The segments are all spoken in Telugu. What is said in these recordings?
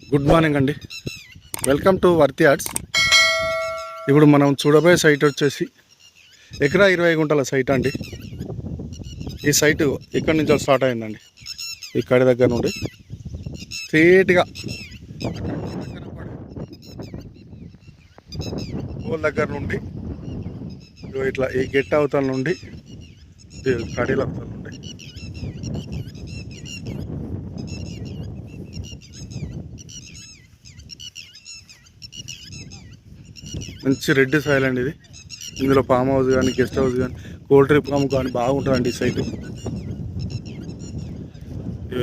గుడ్ మార్నింగ్ అండి. Welcome to worthy arts. ఇప్పుడు మనం చూడబోయే సైట్ వచ్చేసి ఎకరా 20 గుంటల సైట్ అండి. ఈ సైటు ఇక్కడి నుంచి స్టార్ట్ అయిందండి. ఇక్కడి దగ్గర నుండి స్ట్రేట్గా పోల్ దగ్గర నుండి ఇట్లా ఈ గెట్ అవతల నుండి కడీల అవతల నుండి మంచి రెడ్ సాయిల్ అండి ఇది. ఇందులో ఫామ్ హౌస్ కానీ గెస్ట్ హౌస్ కానీ పోల్ట్రీ ఫామ్ కానీ బాగుంటుందండి ఈ సైటు.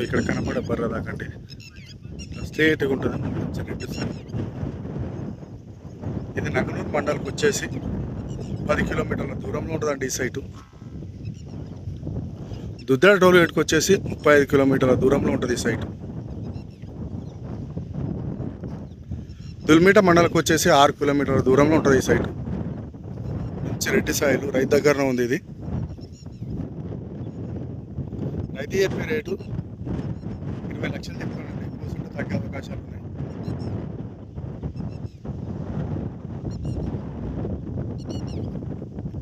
ఇక్కడ కనపడే బర్ర దాకండి స్ట్రేట్గా ఉంటుంది. మంచి రెడ్ సాయిల్. ఇది నగనూరు మండలికి వచ్చేసి 10 కిలోమీటర్ల దూరంలో ఉంటుందండి ఈ సైటు. దుద్దాడ టోల్గేట్కి వచ్చేసి 35 కిలోమీటర్ల దూరంలో ఉంటుంది ఈ సైటు. దుల్మిట మండలికి వచ్చేసి 6 కిలోమీటర్ల దూరంలో ఉంటుంది ఈ సైటు. మంచి రెడ్డి సాయిలు రైతు దగ్గరనే ఉంది ఇది. రైతు చెప్పే రేటు 20 లక్షలు చెప్తానండి. కూర్చుంటే తగ్గే అవకాశాలు ఉన్నాయి.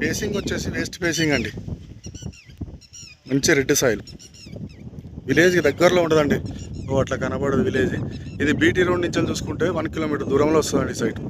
ఫేసింగ్ వచ్చేసి వెస్ట్ ఫేసింగ్ అండి. మంచి రెడ్డి సాయిల్. విలేజ్కి దగ్గరలో ఉంటుందండి. అట్లా కనబడదు విలేజ్. ఇది బీటీ రోడ్ నుంచి చూసుకుంటే 1 కిలోమీటర్ దూరంలో వస్తుందండి సైట్.